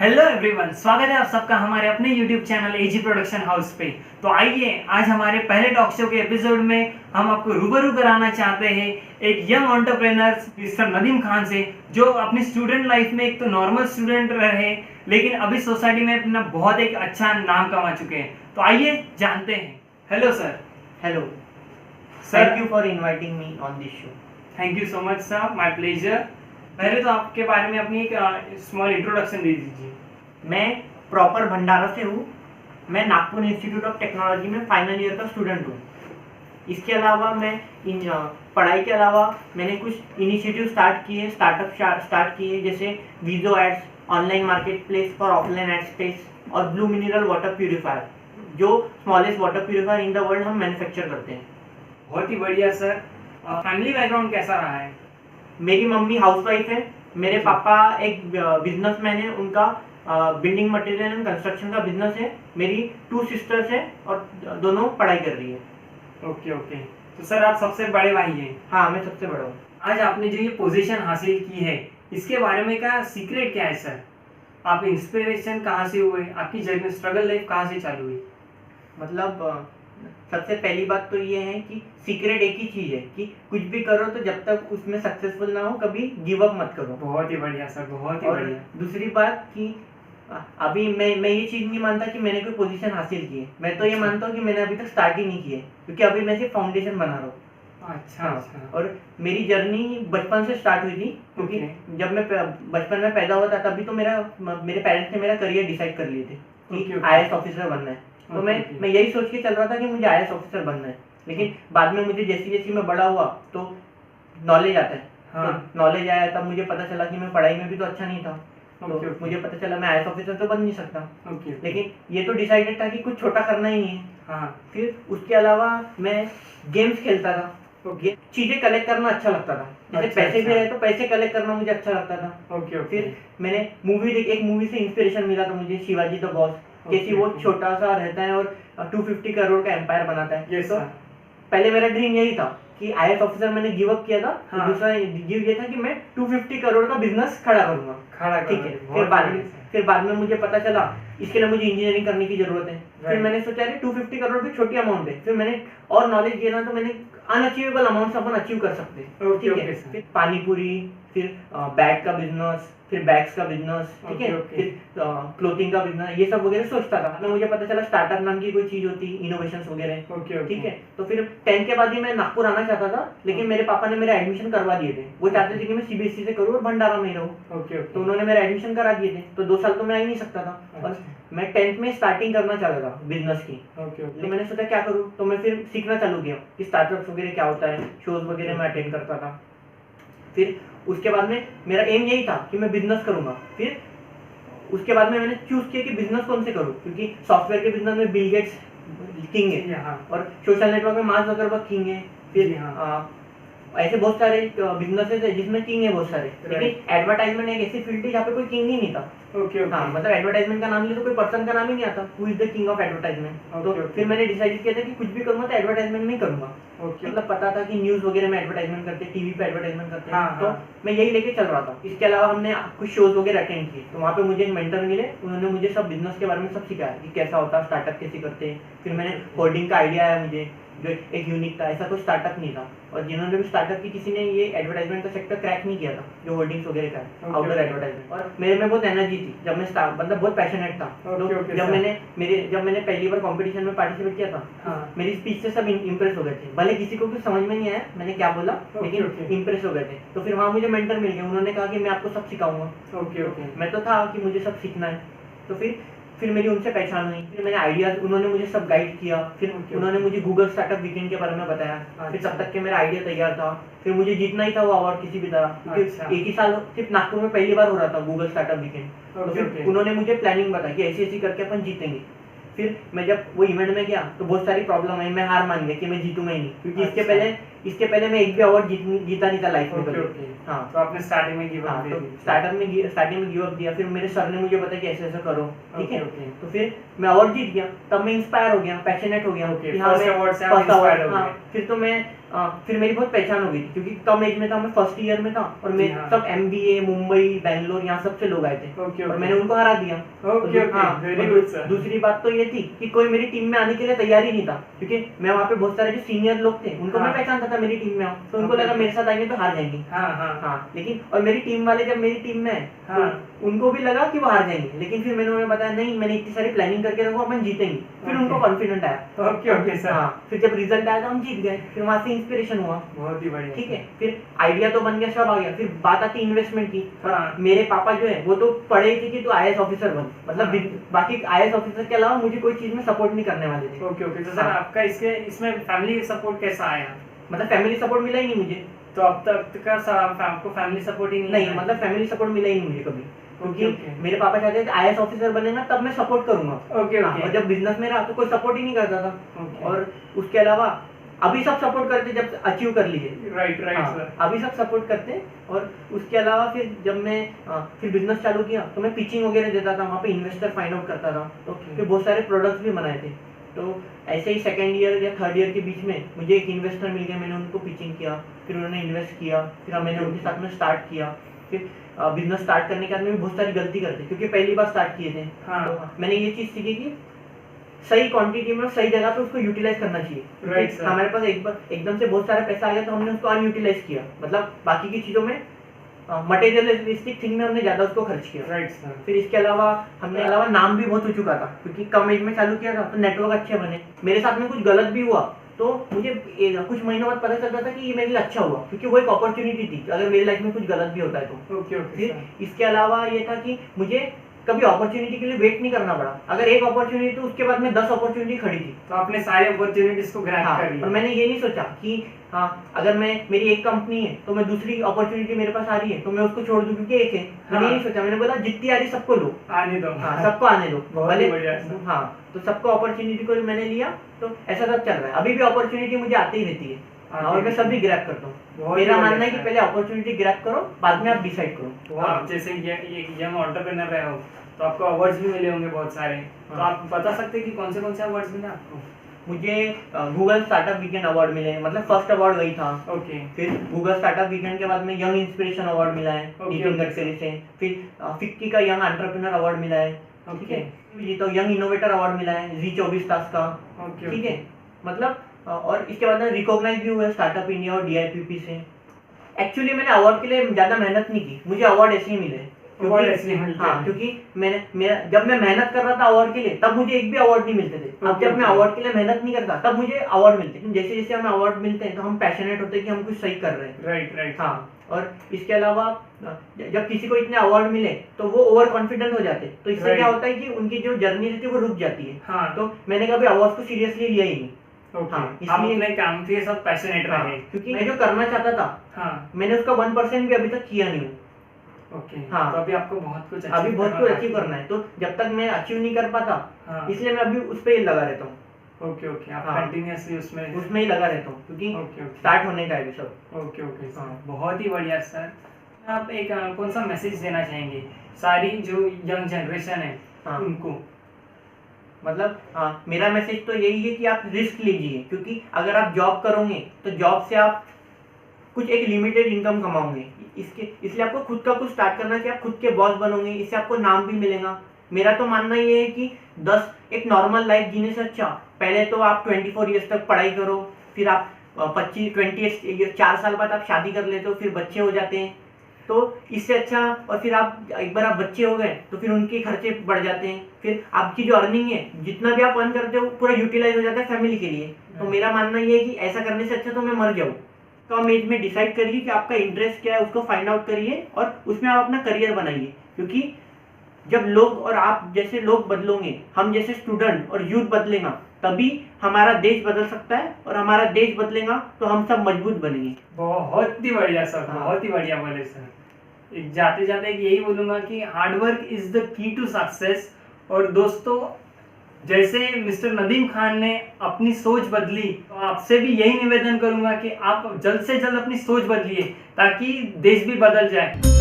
Hello everyone, स्वागत है आप सबका हमारे अपने यूट्यूब चैनल एजी प्रोडक्शन हाउस पे। तो आइए आज हमारे पहले टॉक शो के एपिसोड में हम आपको रूबरू कराना चाहते हैं एक young entrepreneur mister Nadeem Khan से, जो अपनी स्टूडेंट लाइफ में एक तो नॉर्मल स्टूडेंट रहे लेकिन अभी सोसाइटी में अपना बहुत एक अच्छा नाम कमा चुके हैं। तो आइए जानते हैं। Hello sir. Hello. Sir. Thank you for inviting me on this show. Thank you so much sir, my pleasure. पहले तो आपके बारे में अपनी एक स्मॉल इंट्रोडक्शन दे दीजिए। मैं प्रॉपर भंडारा से हूँ। मैं नागपुर इंस्टीट्यूट ऑफ टेक्नोलॉजी में फाइनल ईयर का स्टूडेंट हूँ। इसके अलावा मैं पढ़ाई के अलावा मैंने कुछ इनिशिएटिव स्टार्ट किए जैसे वीजो ads, online market place for offline ad space और ब्लू मिनरल वाटर प्यूरिफायर, जो smallest water purifier in the world हम मैन्युफैक्चर करते हैं। बहुत ही बढ़िया सर। फैमिली बैकग्राउंड कैसा रहा है? मेरी मम्मी हाउसवाइफ है, मेरे पापा एक बिजनेसमैन है, उनका बिल्डिंग मटेरियल एंड कंस्ट्रक्शन का बिजनेस है। मेरी 2 सिस्टर्स हैं और दोनों पढ़ाई कर रही है। Okay okay. तो सर आप सबसे बड़े भाई हैं? हाँ, मैं सबसे बड़ा हूँ। आज आपने जो ये पोजीशन हासिल की है, इसके बारे में क्या सीक्रेट क्या है सर? आप इंस्पिरेशन कहाँ से हुए? आपकी जर्नी स्ट्रगल लाइफ कहाँ से चालू हुई? मतलब सबसे पहली बात तो ये है कि सीक्रेट एक ही चीज़ है कि कुछ भी करो तो जब तक उसमें सक्सेसफुल ना हो कभी गिव अप मत करो। बहुत ही बढ़िया सर, बहुत ही और बढ़िया। दूसरी बात कि अभी मैं ये चीज़ नहीं मानता कि मैंने कोई पोजीशन हासिल की है। मैं तो ये अच्छा। मानता हूँ कि मैंने अभी तक स्टार्ट ही नहीं की है, क्योंकि अभी मैं सिर्फ फाउंडेशन बना रहा हूँ। अच्छा हाँ, अच्छा। और मेरी जर्नी बचपन से स्टार्ट हुई थी, क्योंकि जब मैं बचपन में पैदा हुआ था तभी तो मेरे पेरेंट्स ने मेरा करियर डिसाइड कर लिए थे कि आईएएस ऑफिसर बनना है। तो मैं यही सोच के चल रहा था कि मुझे आईएएस ऑफिसर बनना है, लेकिन बाद में मुझे जैसी जैसी मैं बड़ा हुआ तो नॉलेज आता है। हाँ। तो नॉलेज आया तब मुझे पता चला कि मैं पढ़ाई में भी तो अच्छा नहीं था, तो मुझे पता चला मैं आईएएस ऑफिसर तो बन नहीं सकता। लेकिन ये तो डिसाइडेड था कि कुछ छोटा करना ही है। हाँ। फिर उसके अलावा मैं गेम्स खेलता था, चीजें कलेक्ट करना अच्छा लगता था। जैसे अच्छा, पैसे भी अच्छा। रहे तो पैसे कलेक्ट करना मुझे अच्छा लगता था। ओके। फिर मैंने एक मूवी से इंस्पिरेशन मिला था मुझे, शिवाजी द बॉस। कैसी वो ओके। छोटा सा रहता है और 250 करोड़ का एम्पायर बनाता है। यस तो सर। पहले मेरा ड्रीम यही था कि आईएएस ऑफिसर मैंने गिव अप किया था। हाँ। तो दूसरा गिव ये था कि मैं 250 करोड़ का बिजनेस खड़ा करूंगा। ठीक है। फिर बाद में मुझे पता चला इसके लिए मुझे इंजीनियरिंग करने की जरूरत है। फिर मैंने सोचा कि 250 करोड़ भी छोटी अमाउंट है। फिर मैंने और नॉलेज गेन तो मैंने अनअचीवेबल अमाउंट अपन अचीव कर सकते हैं। ठीक है। फिर पानी पूरी, फिर बैग का बिजनेस, फिर बैग्स का बिजनेस, ठीक है, फिर क्लोथिंग का बिजनेस, ये सब वगैरह सोचता था। तो मुझे पता चला स्टार्टअप नाम की कोई चीज होती, इनोवेशंस वगैरह। ठीक है। तो फिर 10th के बाद ही मैं नागपुर आना चाहता था, लेकिन मेरे पापा ने मेरा एडमिशन करवा दिए थे। वो चाहते थे कि मैं सीबीएसई से करूँ और भंडारा में ही रहूँ। तो उन्होंने मेरा एडमिशन करा दिए थे। तो 2 साल तो मैं आ ही नहीं सकता था। और मैं 10th में स्टार्टिंग करना चाहता था बिजनेस की। तो मैंने सोचा क्या करूँ, तो मैं फिर सीखना चालू किया कि स्टार्टअप्स वगैरह क्या होता है, शोज वगैरह मैं अटेंड करता था। फिर उसके बाद में मेरा एम यही था कि मैं बिजनेस करूंगा। फिर उसके बाद में मैंने चूज किया कि बिजनेस कौन से करूं, क्योंकि सॉफ्टवेयर के बिजनेस में बिल गेट्स किंग है और सोशल नेटवर्क में मार्क जकरबर्ग किंग है। फिर ऐसे बहुत सारे बिजनेसेस है जिसमें किंग है बहुत सारे, लेकिन एडवर्टाइजमेंट एक ऐसी फील्ड है जहाँ पे कोई किंग ही नहीं था। हाँ, मतलब एडवर्टाइजमेंट का नाम लिया तो कोई पर्सन का नाम ही नहीं आता, who is the king of advertisement. तो फिर मैंने डिसाइड किया था कि कुछ भी करूंगा तो एडवर्टाइजमेंट में ही करूंगा। मतलब पता था कि न्यूज वगैरह में एडवर्टाइजमेंट करते हैं, टीवी पे एडवर्टाइजमेंट करते हैं। तो मैं यही लेके चल रहा था। इसके अलावा हमने कुछ शोज वगैरह अटेंड किए, तो वहाँ पे मुझे एक मेंटर मिले, उन्होंने मुझे सब बिजनेस के बारे में सब सिखाया कि कैसा होता है, स्टार्टअप कैसे करते हैं। फिर मैंने होर्डिंग का आइडिया आया मुझे, जो एक यूनिक था, ऐसा कोई स्टार्टअप नहीं था। और जिन्होंने भी स्टार्टअप की, किसी ने ये एडवर्टाइजमेंट का सेक्टर क्रैक नहीं किया था, जो होर्डिंग्स वगैरह का आउटडोर एडवर्टाइजमेंट। और मेरे में बहुत एनर्जी थी जब मैं मतलब बहुत पैशनेट था। तो जब मैंने पहली बार कंपटीशन में पार्टिसिपेट किया था, मेरी स्पीच से सब इम्प्रेस हो गए थे। भले किसी को कुछ समझ में नहीं आया मैंने क्या बोला, लेकिन इम्प्रेस हो गए थे। तो फिर वहाँ मुझे मेंटर मिल गया, उन्होंने कहा कि मैं आपको सब सिखाऊंगा। मैं तो था कि मुझे सब सीखना है। तो फिर मेरी उनसे पहचान हुई। फिर मैंने आइडियाज, उन्होंने मुझे सब गाइड किया। फिर उन्होंने मुझे गूगल स्टार्टअप वीकेंड के बारे में बताया। फिर तब तक के मेरा आइडिया तैयार था। फिर मुझे जीतना ही था वो अवार्ड किसी भी तरह, क्योंकि एक ही साल सिर्फ नागपुर में पहली बार हो रहा था गूगल स्टार्टअप वीकेंड। तो फिर उन्होंने मुझे प्लानिंग बताई कि ऐसी ऐसी करके अपन जीतेंगे। फिर मैं जब वो इवेंट में गया तो बहुत सारी प्रॉब्लम आई, मैं हार मान गया कि मैं जीतूंगा ही नहीं, क्योंकि इसके पहले इसके पहले मैं एक भी अवार्ड जीता नहीं था लाइफ में ओके कभी। ओके। हाँ तो आपने स्टार्टिंग में गिव हाँ, अप दे तो दी। स्टार्टिंग में गिव अप दिया, फिर मेरे सर ने मुझे बताया कि ऐसे ऐसे करो, ठीक ओके है। ओके तो फिर मैं अवार्ड जीत गया, तब मैं इंस्पायर हो गया, पैशनेट हो गया ओके, कि हाँ फर्स्ट मैं अवार्ड से आप फर्स्ट इंस्पायर अवार्ड, हो हाँ। गए। फिर तो मैं फिर मेरी बहुत पहचान हो गई थी, क्योंकि कम एज में था, मैं फर्स्ट ईयर में था, और जी मैं हाँ। सब MBA मुंबई बैंगलोर यहाँ सब से लोग आए थे, ओके और ओके। मैंने उनको हरा दिया। ओके तो हाँ, ओके, वेरी और गुड सर। दूसरी बात तो ये थी कि कोई मेरी टीम में आने के लिए तैयार ही नहीं था, क्योंकि मैं वहाँ पे बहुत सारे जो सीनियर लोग थे उनको मैं हाँ। पहचानता था मेरी टीम में, तो उनको ओके, लगा ओके। मेरे साथ आएंगे तो हार जाएंगे। हाँ हाँ हाँ, लेकिन और मेरी टीम वाले जब मेरी टीम में आए, हाँ। तो उनको भी लगा कि वो हार जाएंगे, लेकिन फिर मैंने उन्हें बताया नहीं, मैंने इतनी सारी प्लानिंग करके रखा, अपन जीतेंगे। फिर ओके। उनको कॉन्फिडेंट आया। Okay okay sir. हाँ, फिर जब रिजल्ट आया तो हम जीत गए, फिर वहां से इंस्पिरेशन हुआ, बहुत ही बढ़िया। ठीक है। फिर आइडिया तो बन गया, सब आ गया, फिर बात आती इन्वेस्टमेंट की। और हाँ। मेरे पापा जो है वो तो पढ़े थे कि तू IAS ऑफिसर बन, मतलब हाँ। बाकी IAS ऑफिसर के अलावा मुझे कोई चीज में सपोर्ट नहीं करने वाले थे। ओके ओके, तो सर हाँ। आपका इसमें फैमिली सपोर्ट कैसा आया? मतलब फैमिली सपोर्ट मिला ही नहीं मुझे। तो अब तक का आपको फैमिली सपोर्ट ही नहीं नहीं, है? मतलब फैमिली सपोर्ट मिला ही नहीं मुझे कभी, क्योंकि ओके। मेरे पापा चाहते थे IAS ऑफिसर बनेगा तब मैं सपोर्ट करूंगा। ओके हाँ, ओके। और जब बिजनेस में रहा तो कोई सपोर्ट ही नहीं करता था। ओके। और उसके अलावा अभी सब सपोर्ट करते जब अचीव कर लिए। राइट राइट हाँ, सर। अभी सब सपोर्ट करते हैं। और उसके अलावा फिर जब मैं फिर बिजनेस चालू किया तो मैं पिचिंग वगैरह देता था, वहाँ पे इन्वेस्टर फाइंड आउट करता था, तो Okay. फिर बहुत सारे प्रोडक्ट्स भी बनाए थे। तो ऐसे ही सेकेंड ईयर या थर्ड ईयर के बीच में मुझे एक इन्वेस्टर मिल गया, मैंने उनको पिचिंग किया, फिर उन्होंने इन्वेस्ट किया, फिर मैंने उनके साथ में स्टार्ट किया। फिर बिजनेस स्टार्ट करने के बाद में भी बहुत सारी गलती करते, क्योंकि पहली बार स्टार्ट किए थे। हाँ। तो मैंने ये चीज़ सीखी कि सही क्वांटिटी में सही जगह पे उसको यूटिलाइज करना चाहिए। Right, sir. हमारे पास एकदम से बहुत सारा पैसा आ गया तो हमने उसको अनयूटिलाइज किया, मतलब बाकी की चीज़ों में मटेरियलिस्टिक थिंग में हमने ज़्यादा उसको खर्च किया। Right sir. फिर इसके अलावा हमने नाम भी बहुत हो चुका था, क्योंकि कम एज में चालू किया था तो नेटवर्क अच्छे बने। मेरे साथ में कुछ गलत भी हुआ तो मुझे कुछ महीनों बाद पता चलता था कि ये मेरे लिए अच्छा हुआ, क्योंकि वो एक अपॉर्चुनिटी थी अगर मेरी लाइफ में कुछ गलत भी होता है तो। ओके ओके फिर सर। इसके अलावा ये था कि मुझे कभी अपॉर्चुनिटी के लिए वेट नहीं करना पड़ा। अगर एक अपॉर्चुनिटी तो उसके बाद में 10 अपॉर्चुनिटी खड़ी थी। तो आपने सारी अपॉर्चुनिटीज को ग्रैब हाँ, कर लिया। और मैंने ये नहीं सोचा कि हाँ अगर मेरी एक कंपनी है तो मैं दूसरी अपॉर्चुनिटी मेरे पास आ रही है तो मैं उसको छोड़ दूं क्योंकि एक है। मैंने ये नहीं सोचा, मैंने बोला जितनी आ रही सबको लो, आने दो। हाँ सबको आने दो, बहुत ही बढ़िया सर। हाँ तो सबको अपॉर्चुनिटी को मैंने लिया, तो ऐसा सब चल रहा है। अभी भी अपॉर्चुनिटी मुझे आती ही रहती है, और मैं सब भी ग्रैब करता हूँ। बहुत ही मेरा बढ़िया मानना है कि सर। पहले अपॉर्चुनिटी ग्रैब करो, बाद में आप डिसाइड करो। आप जैसे एक यंग एंटरप्रेन्योर रहे हो तो आपको अवार्ड्स भी मिले होंगे बहुत सारे, तो हाँ। आप बता सकते हैं कि कौन से अवार्ड्स मिले आपको? मुझे गूगल स्टार्टअप वीकेंड अवार्ड मिले, मतलब फर्स्ट अवार्ड वही था। ओके। फिर गूगल स्टार्टअप वीकेंड के बाद में यंग इंस्पिरेशन अवार्ड मिला है ओके, नितिन ओके, गडकरी से। फिर फिक्की का यंग एंटरप्रेन्योर अवार्ड मिला है, ठीक ओके। है। ये तो यंग इनोवेटर अवार्ड मिला है जी24 टास्क का, ओके ठीक है। मतलब और इसके बाद में रिकॉग्नाइज भी हुआ है स्टार्टअप इंडिया और DIPP से। एक्चुअली मैंने अवार्ड के लिए ज़्यादा मेहनत नहीं की, मुझे अवार्ड ऐसे ही मिले। अवार्ड ऐसे ही मिलते हाँ, हैं। क्योंकि जब मैं मेहनत कर रहा था अवार्ड के लिए तब मुझे एक भी अवार्ड नहीं मिलते थे। अब ओके, जब मैं ओके। अवार्ड के लिए मेहनत नहीं करता तब मुझे अवार्ड मिलते हैं। जैसे जैसे हमें अवार्ड मिलते हैं तो हम पैशनेट होते हैं कि हम कुछ सही कर रहे हैं। Right right. हाँ, और इसके अलावा जब किसी को इतने अवार्ड मिले तो वो ओवर कॉन्फिडेंट हो जाते हैं, तो इससे क्या Right. होता है कि उनकी जो जर्नी रहती है वो रुक जाती है। हाँ। तो मैंने कभी अवार्ड को सीरियसली लिया ही नहीं। ओके। हाँ, आप इसलिए- अपने काम के सब पैशनेट हाँ, रहे। क्योंकि मैं जो करना चाहता था हाँ। मैंने उसका 1% भी अभी तक किया नहीं हूँ। ओके। हाँ। तो अभी आपको बहुत कुछ अभी बहुत कुछ अचीव करना है, तो जब तक मैं अचीव नहीं कर पाता हाँ। इसलिए मैं अभी उस पर ही लगा रहता हूँ, ओके ओके। आप हाँ। कंटिन्यूअसली उसमें उसमें ही लगा रहता हूँ, क्योंकि ओके ओके। स्टार्ट होने का है अभी सब। ओके ओके सर, हाँ। बहुत ही बढ़िया सर। आप एक कौन सा मैसेज देना चाहेंगे सारी जो यंग जनरेशन है हाँ। उनको? मतलब मेरा मैसेज तो यही है कि आप रिस्क लीजिए, क्योंकि अगर आप जॉब करोगे तो जॉब से आप कुछ एक लिमिटेड इनकम कमाओगे। इसलिए आपको खुद का कुछ स्टार्ट करना चाहिए, आप खुद के बॉस बनोगे, इससे आपको नाम भी मिलेगा। मेरा तो मानना ये है कि एक नॉर्मल लाइफ जीने से अच्छा पहले तो आप 24 ईयर्स तक पढ़ाई करो, फिर आप 4 साल बाद आप शादी कर लेते हो, फिर बच्चे हो जाते हैं, तो इससे अच्छा। और फिर एक बार आप बच्चे हो गए तो फिर उनके खर्चे बढ़ जाते हैं, फिर आपकी जो अर्निंग है जितना भी आप अर्न करते हो पूरा यूटिलाइज हो जाता है फैमिली के लिए। तो मेरा मानना ये है कि ऐसा करने से अच्छा तो मैं मर जाऊँ। कम एज में डिसाइड करिए कि आपका इंटरेस्ट क्या है, उसको फाइंड आउट करिए और उसमें आप अपना करियर बनाइए, क्योंकि जब लोग और आप जैसे लोग बदलोगे, हम जैसे स्टूडेंट और यूथ बदलेगा, तभी हमारा देश बदल सकता है, और हमारा देश बदलेगा तो हम सब मजबूत बनेंगे। बहुत ही बढ़िया सर, हाँ। बहुत ही बढ़िया बोले सर। एक जाते जाते यही बोलूंगा कि hard work is the key to success. और दोस्तों जैसे मिस्टर नदीम खान ने अपनी सोच बदली, तो आपसे भी यही निवेदन करूंगा कि आप जल्द से जल्द अपनी सोच बदलिए ताकि देश भी बदल जाए।